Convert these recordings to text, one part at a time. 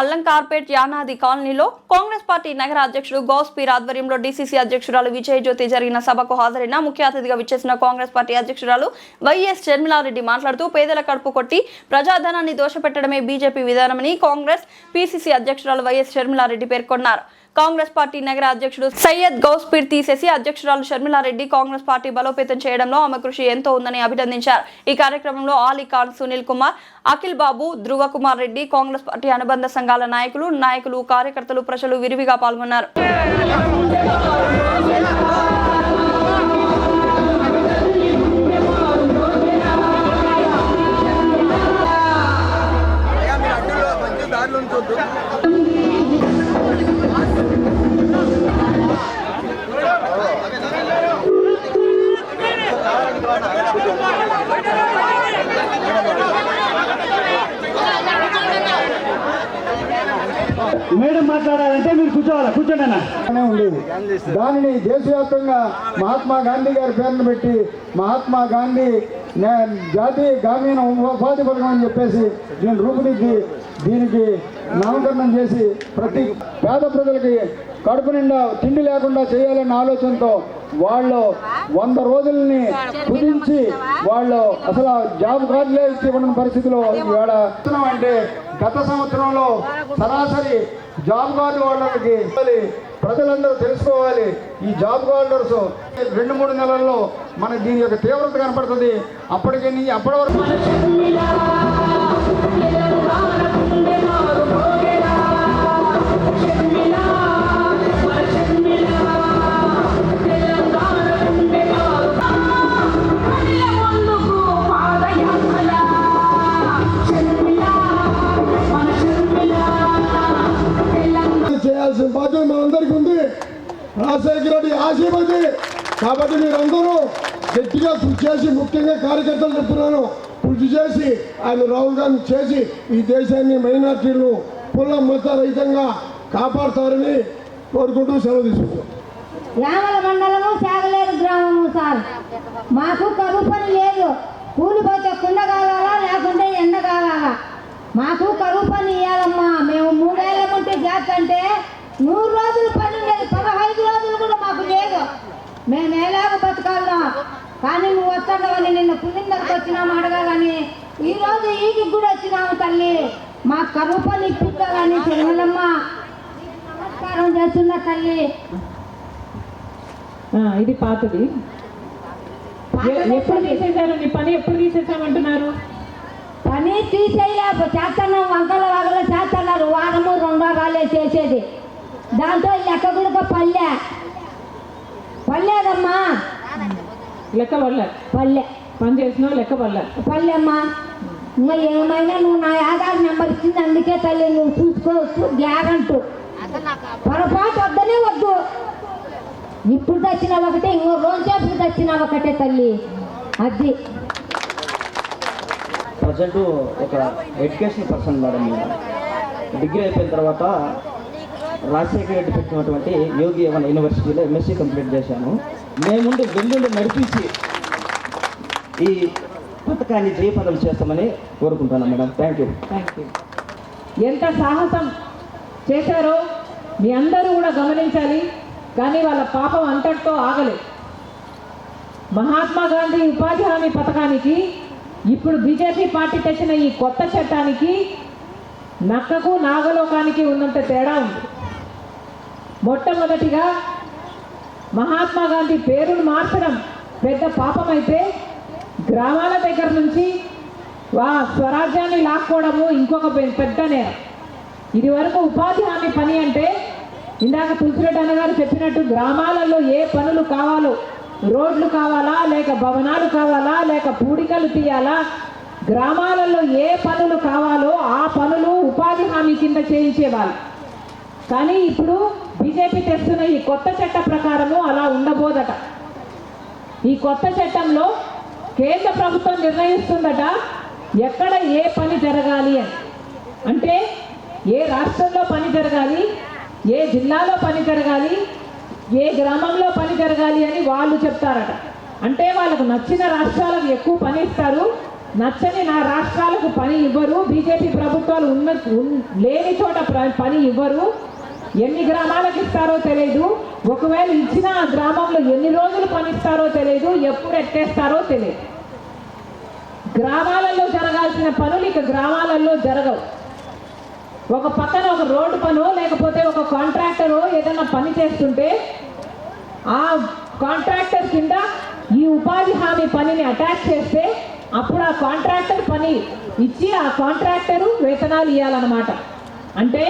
అల్లంకార్పేట్ యానాది కాలనీలో కాంగ్రెస్ పార్టీ నగర అధ్యక్షుడు గౌస్పీర్ ఆధ్వర్యంలో డీసీసీ అధ్యక్షురాలు విజయజ్యోతి జరిగిన సభకు హాజరైన ముఖ్య అతిథిగా విచ్చేసిన కాంగ్రెస్ పార్టీ అధ్యక్షురాలు వైఎస్ షర్మిలారెడ్డి మాట్లాడుతూ పేదల కడుపు కొట్టి ప్రజాధనాన్ని దోషపెట్టడమే బీజేపీ విధానమని కాంగ్రెస్ పీసీసీ అధ్యక్షురాలు వైఎస్ షర్మిలారెడ్డి పేర్కొన్నారు. కాంగ్రెస్ పార్టీ నగర అధ్యక్షుడు సయ్యద్ గౌస్పీర్ తీసేసి అధ్యక్షురాలు షర్మిలారెడ్డి కాంగ్రెస్ పార్టీ బలోపేతం చేయడంలో ఆమె కృషి ఎంతో ఉందని అభినందించారు. ఈ కార్యక్రమంలో ఆలీ ఖాన్, సునీల్ కుమార్, అఖిల్ బాబు, ధ్రువ కుమార్ రెడ్డి, కాంగ్రెస్ పార్టీ అనుబంధ సంఘాల నాయకులు, కార్యకర్తలు, ప్రజలు విరివిగా పాల్గొన్నారు. మేడం మాట్లాడాలంటే మీరు కూర్చోండి ఉండేది. దానిని దేశవ్యాప్తంగా మహాత్మా గాంధీ గారి పేరును పెట్టి మహాత్మా గాంధీ జాతీయ గ్రామీణ ఉపాధి పథకం అని చెప్పేసి దీన్ని రూపుదిద్ది దీనికి నామకరణం చేసి ప్రతి పేద ప్రజలకి కడుపు నిండా తిండి లేకుండా చేయాలన్న ఆలోచనతో వాళ్ళు 100 రోజుల్ని కుదించి వాళ్ళు అసలు జాబ్ కార్డులే ఇవ్వడం పరిస్థితిలో ఇవాళ అంటే గత సంవత్సరంలో సరాసరి జాబ్ కార్డు వాళ్ళకి ప్రజలందరూ తెలుసుకోవాలి. ఈ జాబ్ కార్డర్స్ 2-3 నెలల్లో మనకి దీని యొక్క తీవ్రత కనపడుతుంది. అప్పటి వరకు చేయాల్సిన బాధ్యత మనందరికీ ఉంది. రాజశేఖర రెడ్డి ఆశీర్వది కాబట్టి మీరందరూ గట్టిగా కృషి చేసి, ముఖ్యంగా కార్యకర్తలు చెప్తున్నాను, కృషి చేసి ఆయన రాహుల్ గాంధీ చేసి ఈ దేశాన్ని మైనార్టీలు కుల మత రహితంగా కాపాడుతారని కోరుకుంటూ సెలవు తీసుకుంటాం. యామల మండలము సాగలేరు గ్రామము సార్, మాకు కరువు పని లేదు. కూలిపోతే కుండ కావాలా లేకుంటే ఎండ కావాలా, మాకు కరువు పని ఇవ్వాలమ్మా. మేము 3 ఏళ్ళ ముంటే జాత్ అంటే 100 రోజులు పని లేదు, 15 రోజులు కూడా మాకు లేదు. మేము ఎలాగ బతకాలా? కానీ నువ్వు వస్తాడవని నిన్న పుల్లిందరికి వచ్చినాము అడగాలని, ఈరోజు ఈకి కూడా వచ్చినాము తల్లి. మా కరువు పని ఇప్పించాలని చెల్లెలమ్మ నమస్కారం చేస్తున్నా తల్లి. ఇది పాతది. ఎప్పుడు తీసేశారు? నీ పని ఎప్పుడు తీసేసామంటున్నారు? పని తీసేయలే, చేస్తున్నాం. వంకల వాగలో చేస్తున్నారు. వారము 2 వారాలే చేసేది. దాంతో లెక్క కూడా పల్లేదమ్మా. లెక్క పడలే? పల్లె పని చేసినావు, లెక్క పడలే? పల్లెమ్మా. ఇంకా ఏమైనా నువ్వు నా ఆధార్ నెంబర్ ఇచ్చింది, అందుకే తల్లి నువ్వు చూసుకోవచ్చు. గ్యారంటీ పొరపాటు వద్దనే వద్దు. ఇప్పుడు తెచ్చిన ఒకటే, ఇంకో రోజు తెచ్చిన ఒకటే తల్లి. అది ప్రజెంట్ ఒక ఎడ్యుకేషన్ పర్సన్ మేడం. డిగ్రీ అయిపోయిన తర్వాత రాజశేఖర రెడ్డి పెట్టినటువంటి యోగి యవన్ యూనివర్సిటీలో ఎంఎస్సీ కంప్లీట్ చేశాను. మేముండి వెల్లుండి నడిపించి ఈ పథకాన్ని జయపదం చేస్తామని కోరుకుంటున్నాను మేడం. Thank you. ఎంత సాహసం చేశారో మీ అందరూ కూడా గమనించాలి. కానీ వాళ్ళ పాపం అంతటితో ఆగలేదు. మహాత్మా గాంధీ ఉపాధి హామీ పథకానికి ఇప్పుడు బీజేపీ పార్టీ తెచ్చిన ఈ కొత్త చట్టానికి నక్కకు నాగలోకానికి ఉన్నంత తేడా ఉంది. మొట్టమొదటిగా మహాత్మా గాంధీ పేరును మార్చడం పెద్ద పాపమైతే, గ్రామాల దగ్గర నుంచి స్వరాజ్యాన్ని లాక్కోవడము ఇంకొక పెద్ద నేరం. ఇది వరకు ఉపాధి హామీ పని అంటే ఇందాక తులసిరెడ్డి అన్నగారు చెప్పినట్టు గ్రామాలలో ఏ పనులు కావాలో, రోడ్లు కావాలా, లేక భవనాలు కావాలా, లేక పూడికలు తీయాలా, గ్రామాలలో ఏ పనులు కావాలో ఆ పనులు ఉపాధి హామీ కింద చేయించేవాళ్ళు. కానీ ఇప్పుడు బీజేపీ తెస్తున్న ఈ కొత్త చట్ట ప్రకారము అలా ఉండబోదట. ఈ కొత్త చట్టంలో కేంద్ర ప్రభుత్వం నిర్ణయిస్తుందట ఎక్కడ ఏ పని జరగాలి అని. అంటే ఏ రాష్ట్రంలో పని జరగాలి, ఏ జిల్లాలో పని జరగాలి, ఏ గ్రామంలో పని జరగాలి అని వాళ్ళు చెప్తారట. అంటే వాళ్ళకు నచ్చిన రాష్ట్రాలకు ఎక్కువ పని ఇస్తారు, నచ్చని నా రాష్ట్రాలకు పని ఇవ్వరు, బీజేపీ ప్రభుత్వాలు లేని చోట పని ఇవ్వరు, ఎన్ని గ్రామాలకు ఇస్తారో తెలియదు, ఒకవేళ ఇచ్చిన ఆ గ్రామంలో ఎన్ని రోజులు పని ఇస్తారో తెలియదు, ఎప్పుడు ఎట్టేస్తారో తెలియదు. గ్రామాలలో జరగాల్సిన పనులు ఇక గ్రామాలలో జరగవు. ఒక పక్కన ఒక రోడ్డు పనో లేకపోతే ఒక కాంట్రాక్టరో ఏదైనా పని చేస్తుంటే ఆ కాంట్రాక్టర్ కింద ఈ ఉపాధి హామీ పనిని అటాచ్ చేస్తే అప్పుడు ఆ కాంట్రాక్టర్ పని ఇచ్చి ఆ కాంట్రాక్టరు వేతనాలు ఇవ్వాలన్నమాట. అంటే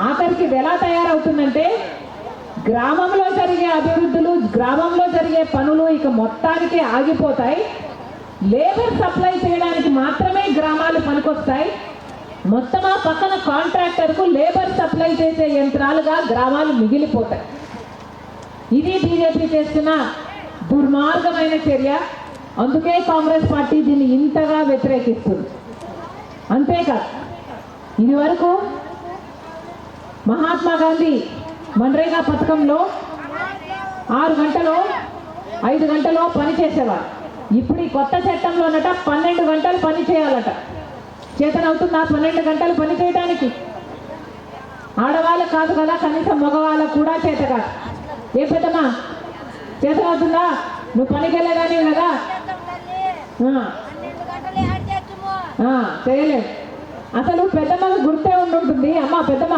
ఆఖరికి ఇది ఎలా తయారవుతుందంటే గ్రామంలో జరిగే అభివృద్ధులు, గ్రామంలో జరిగే పనులు ఇక మొత్తానికి ఆగిపోతాయి. లేబర్ సప్లై చేయడానికి మాత్రమే గ్రామాలు పనికొస్తాయి. మొత్తం ఆ పక్కన కాంట్రాక్టర్కు లేబర్ సప్లై చేసే యంత్రాలుగా గ్రామాలు మిగిలిపోతాయి. ఇది బీజేపీ చేస్తున్న దుర్మార్గమైన చర్య. అందుకే కాంగ్రెస్ పార్టీ దీన్ని ఇంతగా వ్యతిరేకిస్తుంది. అంతేకాదు, ఇది వరకు మహాత్మా గాంధీ మన్రేగా పథకంలో 6 గంటలో 5 గంటలో పని చేసేవారు. ఇప్పుడు ఈ కొత్త చట్టంలోనట 12 గంటలు పని చేయాలట. చేతనవుతుందా 12 గంటలు పని చేయడానికి? ఆడవాళ్ళకు కాదు కదా, కనీసం మగవాళ్ళకు కూడా చేత కాదు. ఏ పెద్దమ్మా చేతనవుతుందా? నువ్వు పనికి వెళ్ళేదాని కదా, చేయలేదు. అసలు పెద్దమ్మకు గుర్తే ఉండుంటుంది. అమ్మ పెద్దమ్మ,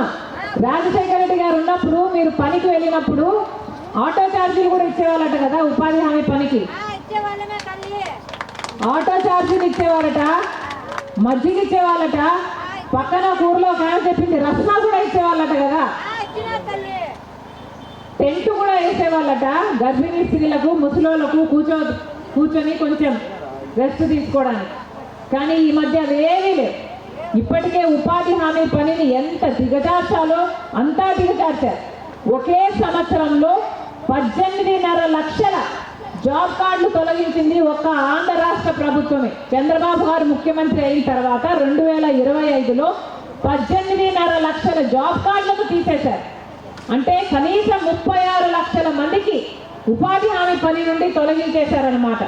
రాజశేఖర రెడ్డి గారు ఉన్నప్పుడు మీరు పనికి వెళ్ళినప్పుడు ఆటో ఛార్జీలు కూడా ఇచ్చేవాళ్ళట కదా, ఉపాధి హామీ పనికి ఆటో ఛార్జీలు ఇచ్చేవాళ్ళట, మజ్జిగ ఇచ్చేవాళ్ళట, పక్కన ఊర్లో కాయ చెప్పింది రస్నా కూడా ఇచ్చేవాళ్ళట కదా, టెంట్ కూడా వేసేవాళ్ళట గర్భిణీ స్త్రీలకు, ముసలోళ్ళకు కూర్చొని కొంచెం రెస్ట్ తీసుకోవడానికి. కానీ ఈ మధ్య అవేమీ లేవు. ఇప్పటికే ఉపాధి హామీ పనిని ఎంత దిగజార్చాలో అంతా దిగజార్చారు. ఒకే సంవత్సరంలో 18.5 లక్షల జాబ్ కార్డులు తొలగించింది ఒక్క ఆంధ్ర రాష్ట్ర ప్రభుత్వమే. చంద్రబాబు గారు ముఖ్యమంత్రి అయిన తర్వాత 2025లో 18.5 లక్షల జాబ్ కార్డులను తీసేశారు. అంటే కనీసం 36 లక్షల మందికి ఉపాధి హామీ పని నుండి తొలగించేశారనమాట.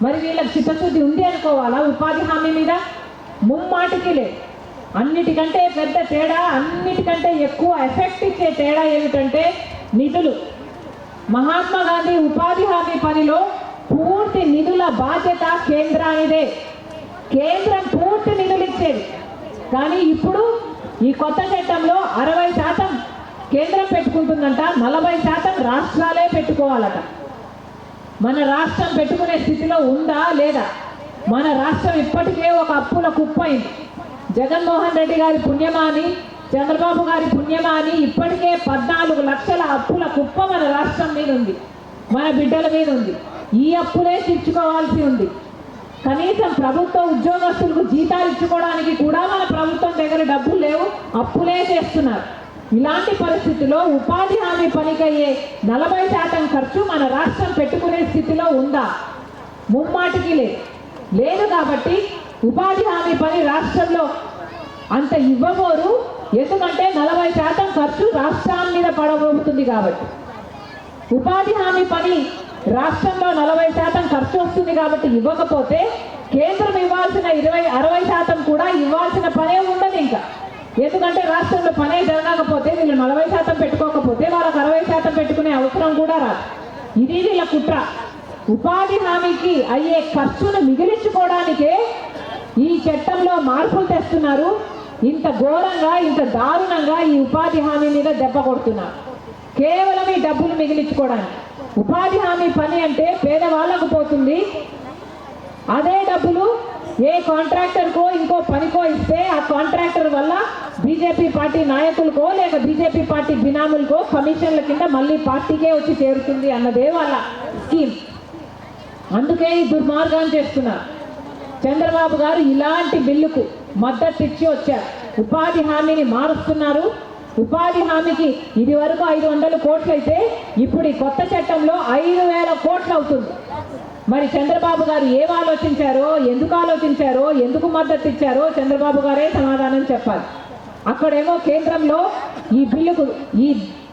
మరి వీళ్ళకి చిత్తశుద్ధి ఉంది అనుకోవాలా ఉపాధి హామీ మీద? ముమ్మాటికి లేదు. అన్నిటికంటే పెద్ద తేడా, అన్నిటికంటే ఎక్కువ ఎఫెక్ట్ ఇచ్చే తేడా ఏమిటంటే నిధులు. మహాత్మా గాంధీ ఉపాధి హామీ పనిలో పూర్తి నిధుల బాధ్యత కేంద్రానిదే. కేంద్రం పూర్తి నిధులు ఇచ్చేది. కానీ ఇప్పుడు ఈ కొత్త చట్టంలో 60% కేంద్రం పెట్టుకుంటుందంట, 40% రాష్ట్రాలే పెట్టుకోవాలట. మన రాష్ట్రం పెట్టుకునే స్థితిలో ఉందా లేదా? మన రాష్ట్రం ఇప్పటికే ఒక అప్పుల కుప్పైంది. జగన్మోహన్ రెడ్డి గారి పుణ్యమాని, చంద్రబాబు గారి పుణ్యమాని ఇప్పటికే 14 లక్షల అప్పుల కుప్ప మన రాష్ట్రం మీద ఉంది, మన బిడ్డల మీద ఉంది. ఈ అప్పులే తీర్చుకోవాల్సి ఉంది. కనీసం ప్రభుత్వ ఉద్యోగస్తులకు జీతాలు ఇచ్చుకోవడానికి కూడా మన ప్రభుత్వం దగ్గర డబ్బులు లేవు, అప్పులే చేస్తున్నారు. ఇలాంటి పరిస్థితుల్లో ఉపాధి హామీ పనికయ్యే 40% ఖర్చు మన రాష్ట్రం పెట్టుకునే స్థితిలో ఉందా? ముమ్మాటికి లేదు. కాబట్టి ఉపాధి హామీ పని రాష్ట్రంలో అంత ఇవ్వబోరు. ఎందుకంటే 40% ఖర్చు రాష్ట్రం మీద పడబోతుంది. కాబట్టి ఉపాధి హామీ పని రాష్ట్రంలో 40% ఖర్చు వస్తుంది కాబట్టి ఇవ్వకపోతే కేంద్రం ఇవ్వాల్సిన 60% కూడా ఇవ్వాల్సిన పనే ఉండదు ఇంకా. ఎందుకంటే రాష్ట్రంలో పనే జరగకపోతే వీళ్ళు 40% పెట్టుకోకపోతే వాళ్ళకి 60% పెట్టుకునే అవసరం కూడా రాదు. ఇది వీళ్ళ కుట్ర. ఉపాధి హామీకి అయ్యే ఖర్చును మిగిలించుకోవడానికే ఈ చట్టంలో మార్పులు తెస్తున్నారు. ఇంత ఘోరంగా, ఇంత దారుణంగా ఈ ఉపాధి హామీ మీద దెబ్బ కొడుతున్నారు. కేవలం ఈ డబ్బులు మిగిలించుకోవడానికి. ఉపాధి హామీ పని అంటే పేదవాళ్లకు పోతుంది. అదే డబ్బులు ఏ కాంట్రాక్టర్కో ఇంకో పనికో ఇస్తే ఆ కాంట్రాక్టర్ వల్ల బీజేపీ పార్టీ నాయకులకో లేక బీజేపీ పార్టీ బినాములకో కమిషన్ల కింద మళ్ళీ పార్టీకే వచ్చి చేరుతుంది అన్నదే వాళ్ళ స్కీమ్. అందుకే ఈ దుర్మార్గాన్ని చేస్తున్నారు. చంద్రబాబు గారు ఇలాంటి బిల్లుకు మద్దతు ఇచ్చి వచ్చారు. ఉపాధి హామీని మారుస్తున్నారు. ఉపాధి హామీకి ఇది వరకు 500 కోట్లు అయితే ఇప్పుడు ఈ కొత్త చట్టంలో 5,000 కోట్లు అవుతుంది. మరి చంద్రబాబు గారు ఏం ఆలోచించారో, ఎందుకు ఆలోచించారో, ఎందుకు మద్దతు ఇచ్చారో చంద్రబాబు గారే సమాధానం చెప్పాలి. అక్కడేమో కేంద్రంలో ఈ బిల్లుకు, ఈ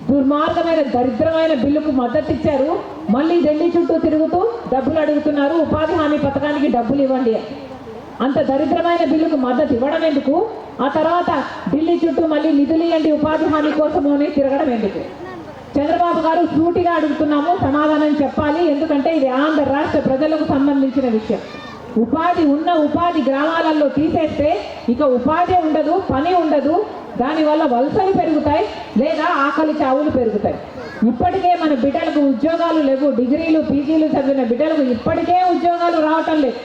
దుర్మార్గమైన దరిద్రమైన బిల్లుకు మద్దతు ఇచ్చారు. మళ్ళీ ఢిల్లీ చుట్టూ తిరుగుతూ డబ్బులు అడుగుతున్నారు. ఉపాధి హామీ పథకానికి డబ్బులు ఇవ్వండి. అంత దరిద్రమైన బిల్లుకు మద్దతు ఇవ్వడం ఎందుకు? ఆ తర్వాత ఢిల్లీ చుట్టూ మళ్ళీ నిధులు ఇవ్వండి ఉపాధి హామీ కోసము అని తిరగడం ఎందుకు? చంద్రబాబు గారు సూటిగా అడుగుతున్నాము, సమాధానం చెప్పాలి. ఎందుకంటే ఇది ఆంధ్ర రాష్ట్ర ప్రజలకు సంబంధించిన విషయం. ఉపాధి గ్రామాలలో తీసేస్తే ఇక ఉపాధి ఉండదు, పని ఉండదు. దానివల్ల వలసలు పెరుగుతాయి లేదా ఆకలి చావులు పెరుగుతాయి. ఇప్పటికే మన బిడ్డలకు ఉద్యోగాలు లేవు. డిగ్రీలు పీజీలు చదివిన బిడ్డలకు ఇప్పటికే ఉద్యోగాలు రావటం లేదు.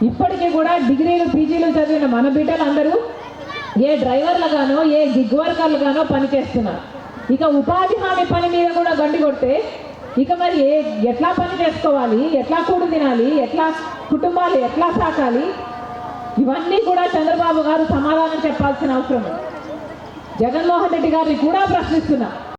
ఇప్పటికీ కూడా డిగ్రీలు పీజీలు చదివిన మన బిడ్డలందరూ ఏ డ్రైవర్లుగానో ఏ గిగ్ వర్కర్లుగానో పనిచేస్తున్నారు. ఇక ఉపాధి హామీ పని మీద కూడా గండి కొడితే ఇక మరి ఎట్లా పని చేసుకోవాలి, ఎట్లా కూడు తినాలి, ఎట్లా కుటుంబాలు ఎట్లా సాకాలి? ఇవన్నీ కూడా చంద్రబాబు గారు సమాధానం చెప్పాల్సిన అవసరం ఉంది. జగన్మోహన్ రెడ్డి గారిని కూడా ప్రశ్నిస్తున్నా.